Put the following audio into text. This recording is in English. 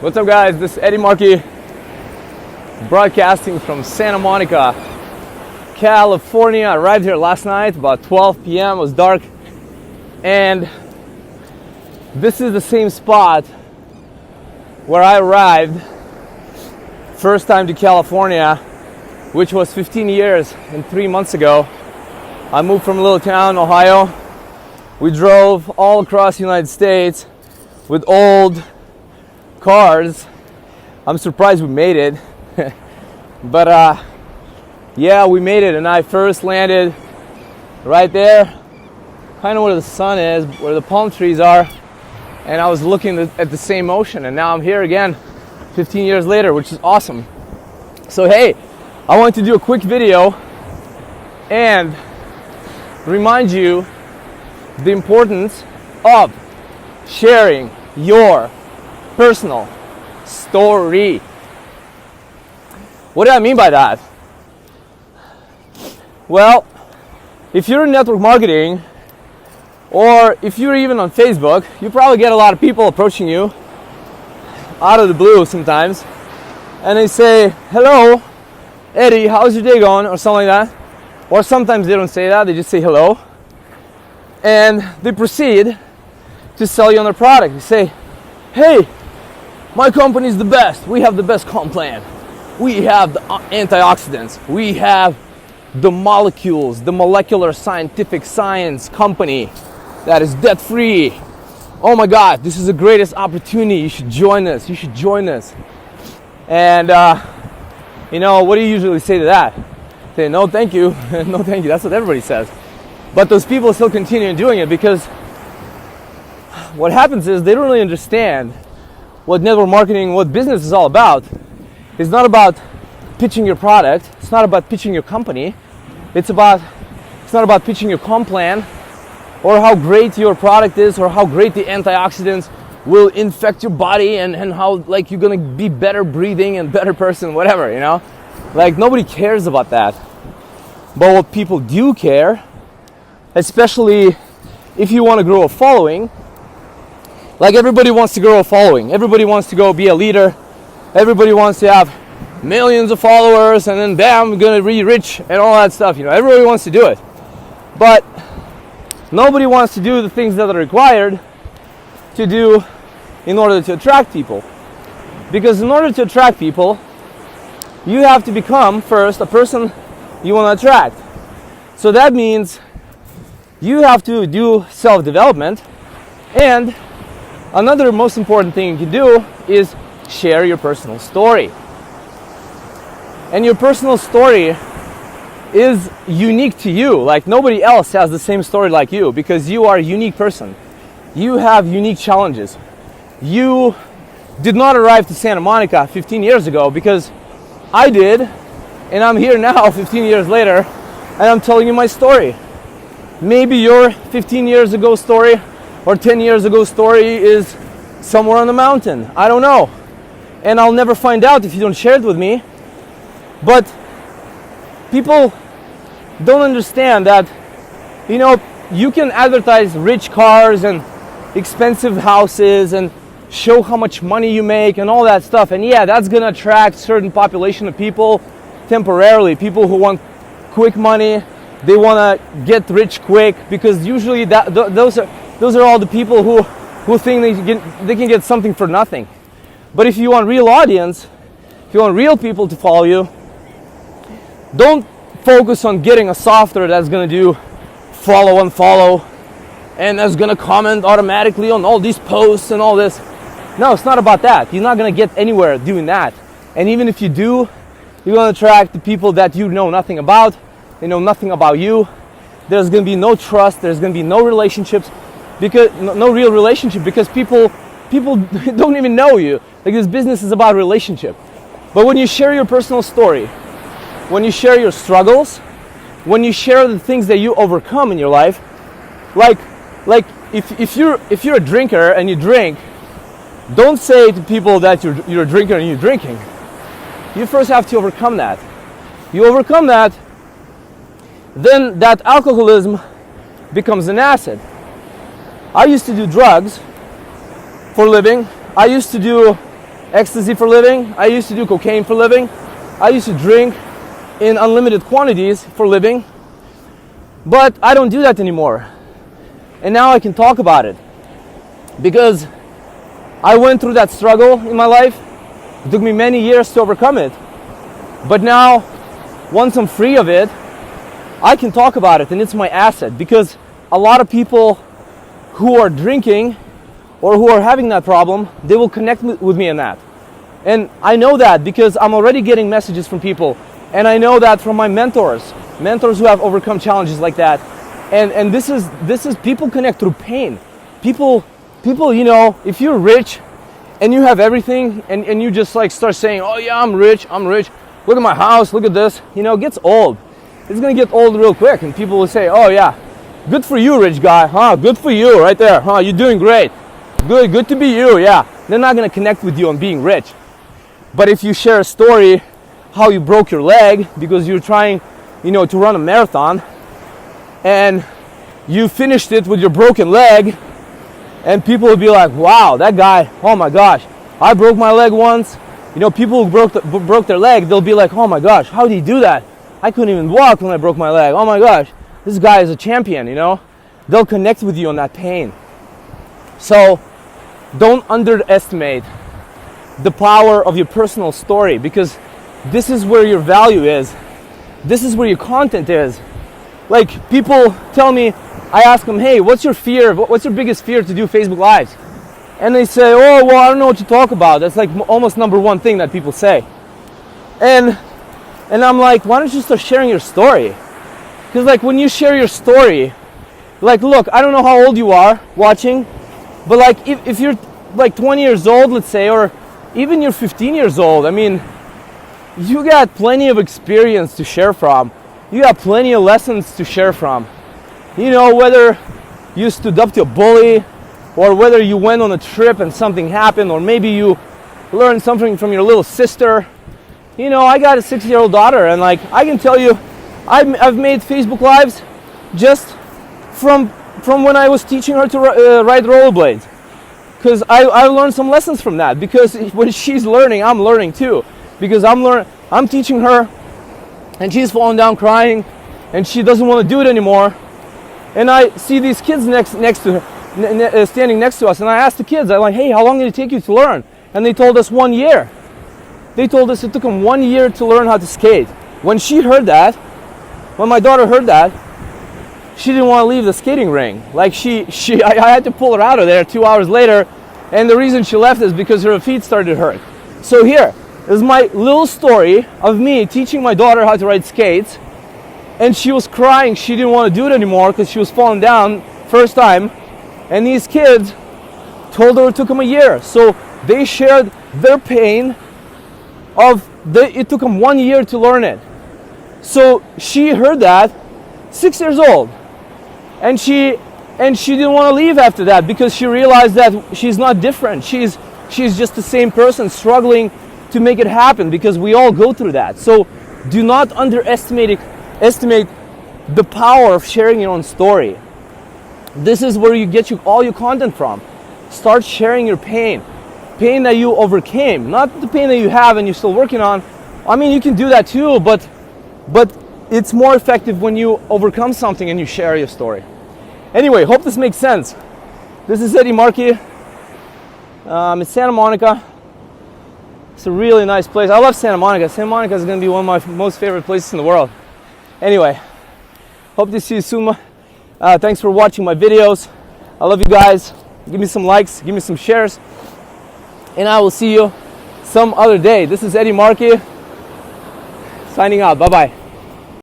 What's up, guys? This is Eddie Markey, broadcasting from Santa Monica, California. I arrived here last night about 12 p.m. It was dark, and this is the same spot where I arrived first time to California, which was 15 years and 3 months ago. I moved from a little town, Ohio. We drove all across the United States with old cars. I'm surprised we made it. But yeah, we made it, and I first landed right there, kind of where the sun is, where the palm trees are, and I was looking at the same ocean, and now I'm here again 15 years later, which is awesome. So hey, I want to do a quick video and remind you the importance of sharing your personal story. What do I mean by that? Well, if you're in network marketing, or if you're even on Facebook, you probably get a lot of people approaching you out of the blue sometimes, and they say, "Hello, Eddie, how's your day going?" or something like that. Or sometimes they don't say that, they just say hello, and they proceed to sell you on their product. They say, "Hey, my company's the best. We have the best comp plan. We have the antioxidants. We have the molecules, the molecular scientific science company that is debt-free. Oh my God, this is the greatest opportunity. You should join us. You should join us." And what do you usually say to that? Say, "No, thank you." No, thank you. That's what everybody says. But those people still continue doing it because what happens is they don't really understand what network marketing, what business is all about. It's not about pitching your product. It's not about pitching your company. It's not about pitching your comp plan, or how great your product is, or how great the antioxidants will infect your body, and how like you're gonna be better breathing and better person, whatever, Like nobody cares about that. But what people do care, especially if you want to grow a following, like everybody wants to grow a following. Everybody wants to go be a leader. Everybody wants to have millions of followers, and then bam, I'm gonna be rich and all that stuff. Everybody wants to do it. But nobody wants to do the things that are required to do in order to attract people. Because in order to attract people, you have to become first a person you want to attract. So that means you have to do self-development, and another most important thing you can do is share your personal story. And your personal story is unique to you. Like nobody else has the same story like you, because you are a unique person. You have unique challenges. You did not arrive to Santa Monica 15 years ago, because I did, and I'm here now 15 years later, and I'm telling you my story. Maybe your 15 years ago story or 10 years ago story is somewhere on the mountain. I don't know. And I'll never find out if you don't share it with me. But people don't understand that, you can advertise rich cars and expensive houses and show how much money you make and all that stuff. And yeah, that's going to attract certain population of people temporarily. People who want quick money, they want to get rich quick, because usually those are all the people who think they can get something for nothing. But if you want real audience, if you want real people to follow you, don't focus on getting a software that's going to do follow and follow, and that's going to comment automatically on all these posts and all this. No, it's not about that. You're not going to get anywhere doing that. And even if you do, you're going to attract the people that you know nothing about. They know nothing about you. There's going to be no trust. There's going to be no relationships, because no real relationship, because people don't even know you. Like, this business is about relationship. But when you share your personal story, when you share your struggles, when you share the things that you overcome in your life, like if you're a drinker and you drink, don't say to people that you're a drinker and you're drinking. You first have to overcome that. You overcome that, then that alcoholism becomes an asset. I used to do drugs for a living. I used to do ecstasy for a living. I used to do cocaine for a living. I used to drink in unlimited quantities for a living. But I don't do that anymore. And now I can talk about it. Because I went through that struggle in my life. It took me many years to overcome it. But now, once I'm free of it, I can talk about it, and it's my asset. Because a lot of people who are drinking or who are having that problem, they will connect with me on that. And I know that because I'm already getting messages from people, and I know that from my mentors who have overcome challenges like that. And this is people connect through pain. People, you know, if you're rich and you have everything and you just like start saying, oh yeah, I'm rich, look at my house, look at this, you know, it gets old. It's gonna get old real quick, and people will say, oh yeah, good for you, rich guy, huh? Good for you, right there, huh? You're doing great. Good to be you, yeah. They're not gonna connect with you on being rich. But if you share a story how you broke your leg because you're trying, you know, to run a marathon, and you finished it with your broken leg, and people will be like, wow, that guy, oh my gosh, I broke my leg once. You know, people who broke their leg, they'll be like, oh my gosh, how did he do that? I couldn't even walk when I broke my leg. Oh my gosh, this guy is a champion, you know? They'll connect with you on that pain. So don't underestimate the power of your personal story, because this is where your value is. This is where your content is. Like, people tell me, I ask them, hey, what's your fear? What's your biggest fear to do Facebook Lives? And they say, oh, well, I don't know what to talk about. That's like almost number one thing that people say. And I'm like, why don't you start sharing your story? Because like when you share your story, like, look, I don't know how old you are watching, but like if you're like 20 years old, let's say, or even you're 15 years old, I mean, you got plenty of experience to share from. You got plenty of lessons to share from. You know, whether you stood up to a bully, or whether you went on a trip and something happened, or maybe you learned something from your little sister. You know, I got a 6-year-old daughter, and like, I can tell you, I've made Facebook Lives just from when I was teaching her to ride rollerblades. Because I learned some lessons from that. Because when she's learning, I'm learning too. Because I'm teaching her, and she's falling down crying, and she doesn't want to do it anymore. And I see these kids next to her, standing next to us, and I asked the kids, I'm like, hey, how long did it take you to learn? And they told us 1 year. They told us it took them 1 year to learn how to skate. When she heard that, when my daughter heard that, she didn't want to leave the skating ring. Like I had to pull her out of there 2 hours later, and the reason she left is because her feet started to hurt. So here is my little story of me teaching my daughter how to ride skates, and she was crying. She didn't want to do it anymore because she was falling down first time, and these kids told her it took them a year. So they shared their pain it took them 1 year to learn it. So she heard that, 6 years old, and she didn't want to leave after that, because she realized that she's not different. She's just the same person struggling to make it happen, because we all go through that. So do not estimate the power of sharing your own story. This is where you get all your content from. Start sharing your pain that you overcame, not the pain that you have and you're still working on. I mean, you can do that too, but it's more effective when you overcome something and you share your story. Anyway, hope this makes sense. This is Eddie Markey. It's Santa Monica. It's a really nice place. I love Santa Monica. Santa Monica is going to be one of my most favorite places in the world. Anyway, hope to see you soon. Thanks for watching my videos. I love you guys. Give me some likes, give me some shares, and I will see you some other day. This is Eddie Markey signing out. Bye-bye.